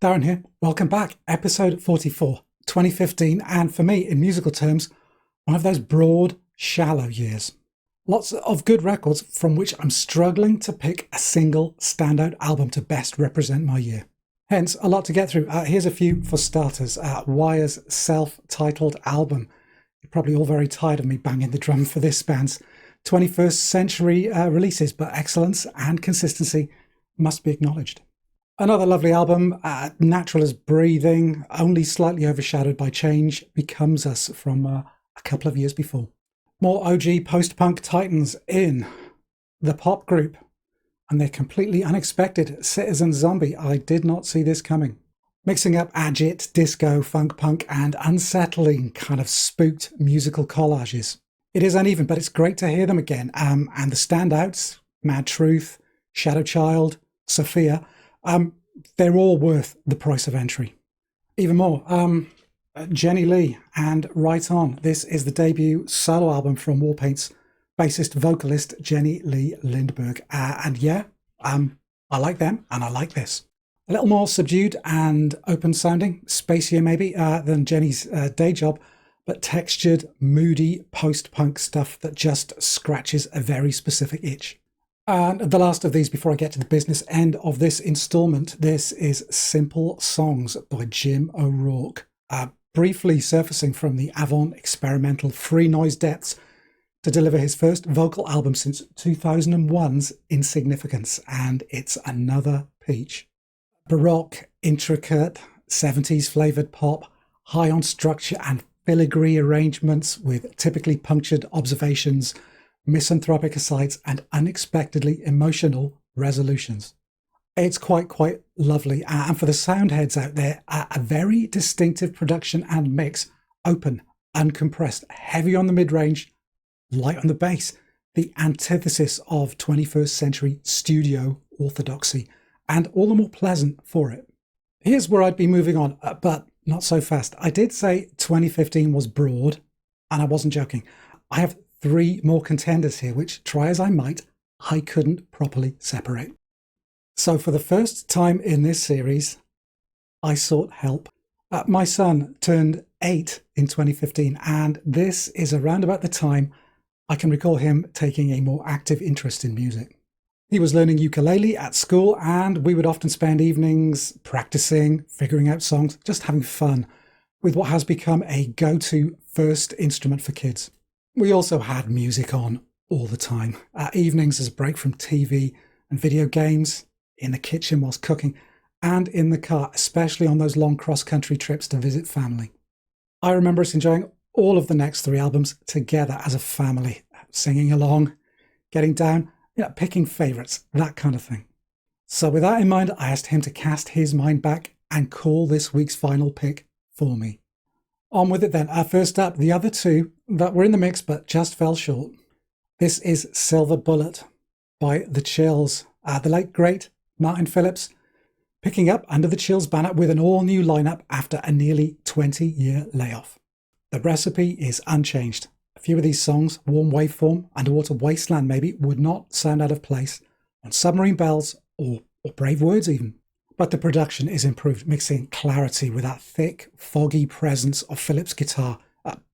Darren here. Welcome back. Episode 44, 2015, and for me, in musical terms, one of those broad, shallow years. Lots of good records from which I'm struggling to pick a single standout album to best represent my year. Hence, a lot to get through. Here's a few for starters. Wire's self-titled album. You're probably all very tired of me banging the drum for this band's 21st century releases, but excellence and consistency must be acknowledged. Another lovely album, Natural as Breathing, only slightly overshadowed by Change, Becomes Us from a couple of years before. More OG post-punk titans in the pop group, and their completely unexpected Citizen Zombie. I did not see this coming. Mixing up agit, disco, funk punk, and unsettling kind of spooked musical collages. It is uneven, but it's great to hear them again. And the standouts, Mad Truth, Shadow Child, Sophia, they're all worth the price of entry. Even more, Jenny Lee and Right On. This is the debut solo album from Warpaint's bassist vocalist Jenny Lee Lindberg. I like them and I like this. A little more subdued and open sounding, spacier maybe than Jenny's day job, but textured, moody post-punk stuff that just scratches a very specific itch. And the last of these before I get to the business end of this installment, this is Simple Songs by Jim O'Rourke. Briefly surfacing from the avant experimental free noise depths to deliver his first vocal album since 2001's Insignificance, and it's another peach. Baroque, intricate, 70s flavoured pop, high on structure and filigree arrangements with typically punctured observations, misanthropic asides, and unexpectedly emotional resolutions. It's quite lovely, and for the sound heads out there, a very distinctive production and mix, open, uncompressed, heavy on the mid-range, light on the bass, the antithesis of 21st century studio orthodoxy, and all the more pleasant for it. Here's where I'd be moving on, but not so fast. I did say 2015 was broad, and I wasn't joking. I have 3 more contenders here, which, try as I might, I couldn't properly separate. So for the first time in this series, I sought help. My son turned 8 in 2015, and this is around about the time I can recall him taking a more active interest in music. He was learning ukulele at school, and we would often spend evenings practicing, figuring out songs, just having fun with what has become a go-to first instrument for kids. We also had music on all the time. Evenings as a break from TV and video games, in the kitchen whilst cooking, and in the car, especially on those long cross-country trips to visit family. I remember us enjoying all of the next 3 albums together as a family, singing along, getting down, picking favourites, that kind of thing. So with that in mind, I asked him to cast his mind back and call this week's final pick for me. On with it then. First up, the other 2 that were in the mix but just fell short. This is Silver Bullet by The Chills. The late, great Martin Phillips picking up under the Chills banner with an all-new lineup after a nearly 20-year layoff. The recipe is unchanged. A few of these songs, Warm Waveform, Underwater Wasteland maybe, would not sound out of place on Submarine Bells or Brave Words even. But the production is improved, mixing clarity with that thick, foggy presence of Phillips' guitar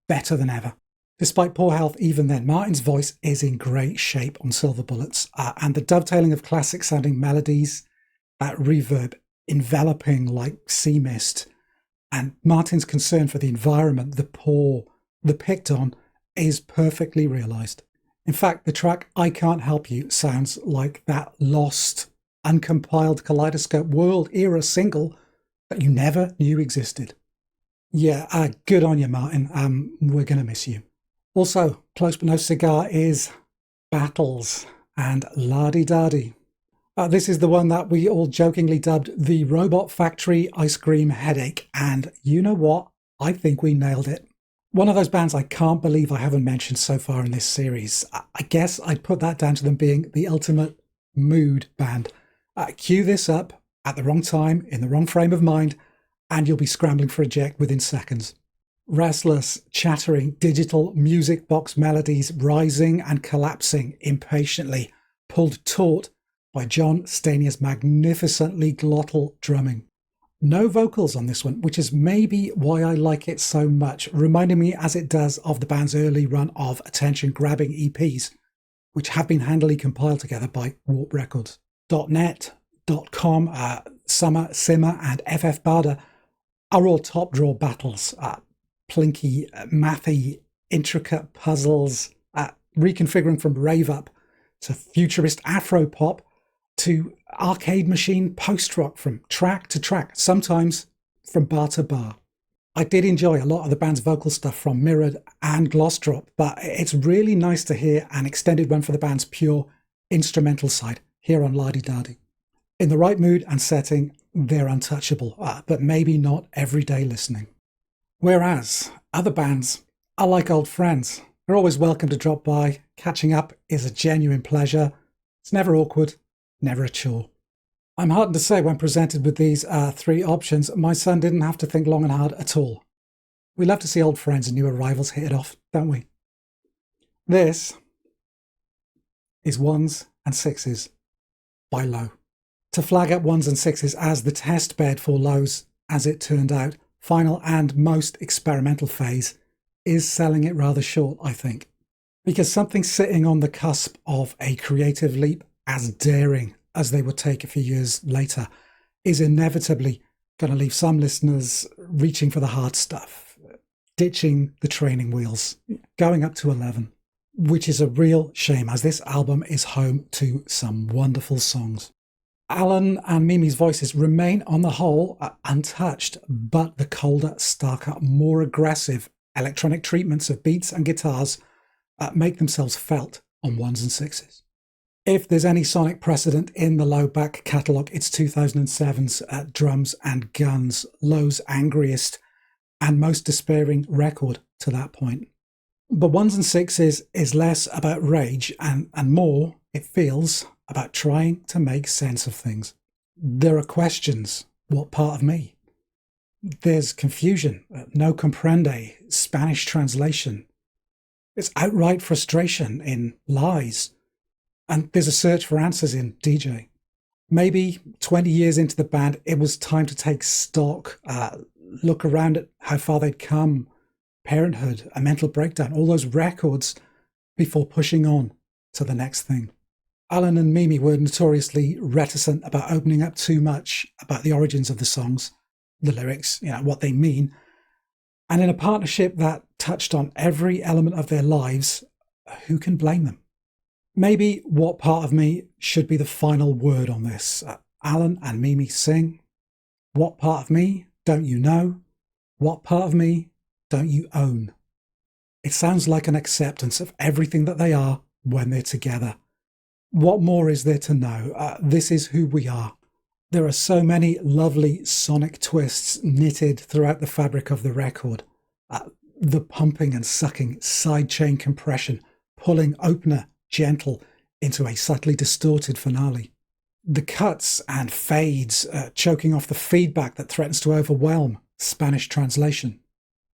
better than ever. Despite poor health even then, Martin's voice is in great shape on Silver Bullets, and the dovetailing of classic-sounding melodies, that reverb enveloping like sea mist, and Martin's concern for the environment, the poor, the picked on, is perfectly realised. In fact, the track I Can't Help You sounds like that lost, uncompiled Kaleidoscope World-era single that you never knew existed. Yeah, good on you, Martin. We're going to miss you. Also, close but no cigar is Battles and La-Di-Da-Di. This is the one that we all jokingly dubbed the Robot Factory Ice Cream Headache, and you know what? I think we nailed it. One of those bands I can't believe I haven't mentioned so far in this series. I guess I'd put that down to them being the ultimate mood band. Cue this up at the wrong time, in the wrong frame of mind, and you'll be scrambling for eject within seconds. Restless, chattering, digital music box melodies rising and collapsing impatiently, pulled taut by John Stanier's magnificently glottal drumming. No vocals on this one, which is maybe why I like it so much, reminding me as it does of the band's early run of attention-grabbing EPs, which have been handily compiled together by Warp Records. .NET, .com, Summer, Simmer, and FF Bada are all top draw battles. Plinky, mathy, intricate puzzles, reconfiguring from rave up to futurist Afro pop to arcade machine post-rock from track to track, sometimes from bar to bar. I did enjoy a lot of the band's vocal stuff from Mirrored and Gloss Drop, but it's really nice to hear an extended run for the band's pure instrumental side here on La Di Da Di. In the right mood and setting, they're untouchable, but maybe not everyday listening. Whereas other bands are like old friends. They're always welcome to drop by. Catching up is a genuine pleasure. It's never awkward, never a chore. I'm heartened to say when presented with these three options, my son didn't have to think long and hard at all. We love to see old friends and new arrivals hit it off, don't we? This is Ones and Sixes by Low. To flag up Ones and Sixes as the test bed for Low's, as it turned out, final and most experimental phase is selling it rather short, I think. Because something sitting on the cusp of a creative leap as daring as they would take a few years later is inevitably going to leave some listeners reaching for the hard stuff, ditching the training wheels, going up to 11, which is a real shame as this album is home to some wonderful songs. Alan and Mimi's voices remain on the whole untouched, but the colder, starker, more aggressive electronic treatments of beats and guitars make themselves felt on Ones and Sixes. If there's any sonic precedent in the Low back catalogue, it's 2007's Drums and Guns, Low's angriest and most despairing record to that point. But Ones and Sixes is less about rage and more, it feels, about trying to make sense of things. There are questions. What part of me? There's confusion, no comprende, Spanish translation. There's outright frustration in Lies. And there's a search for answers in DJ. Maybe 20 years into the band, it was time to take stock, look around at how far they'd come, parenthood, a mental breakdown, all those records, before pushing on to the next thing. Alan and Mimi were notoriously reticent about opening up too much about the origins of the songs, the lyrics, what they mean. And in a partnership that touched on every element of their lives, who can blame them? Maybe What Part of Me should be the final word on this. Alan and Mimi sing, what part of me don't you know? What part of me don't you own? It sounds like an acceptance of everything that they are when they're together. What more is there to know? This is who we are. There are so many lovely sonic twists knitted throughout the fabric of the record. The pumping and sucking sidechain compression, pulling opener gentle into a subtly distorted finale. The cuts and fades choking off the feedback that threatens to overwhelm Spanish translation.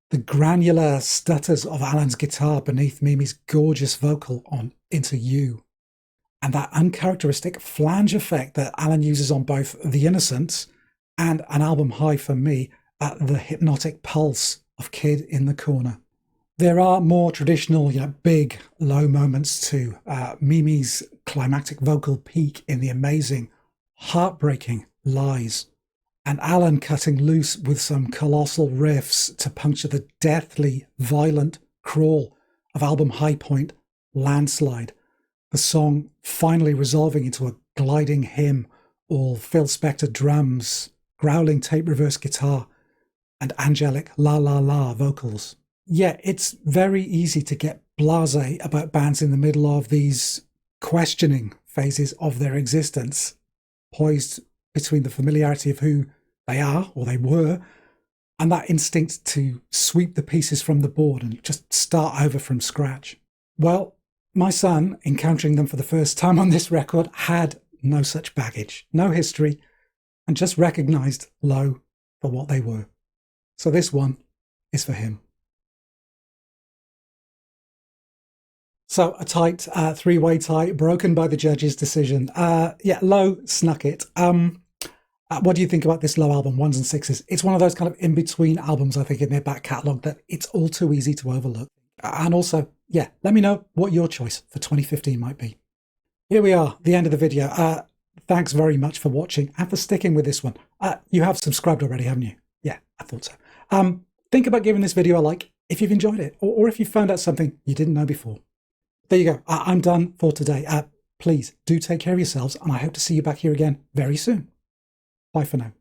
The granular stutters of Alan's guitar beneath Mimi's gorgeous vocal on Into You. And that uncharacteristic flange effect that Alan uses on both The Innocents and an album high for me, the hypnotic pulse of Kid in the Corner. There are more traditional, big, low moments too. Mimi's climactic vocal peak in the amazing, heartbreaking Lies. And Alan cutting loose with some colossal riffs to puncture the deathly, violent crawl of album high point, Landslide. The song finally resolving into a gliding hymn, all Phil Spector drums, growling tape reverse guitar, and angelic la la la vocals. Yeah, it's very easy to get blasé about bands in the middle of these questioning phases of their existence, poised between the familiarity of who they are, or they were, and that instinct to sweep the pieces from the board and just start over from scratch. Well, my son, encountering them for the first time on this record, had no such baggage, no history, and just recognised Low for what they were. So this one is for him. So a tight three-way tie, broken by the judge's decision. Low snuck it. What do you think about this Low album, Ones and Sixes? It's one of those kind of in-between albums, I think, in their back catalogue that it's all too easy to overlook. And also, yeah, let me know what your choice for 2015 might be. Here we are, the end of the video. Thanks very much for watching and for sticking with this one. You have subscribed already, haven't you? Yeah, I thought so. Think about giving this video a like if you've enjoyed it, or if you found out something you didn't know before. There you go. I'm done for today. Please do take care of yourselves, and I hope to see you back here again very soon. Bye for now.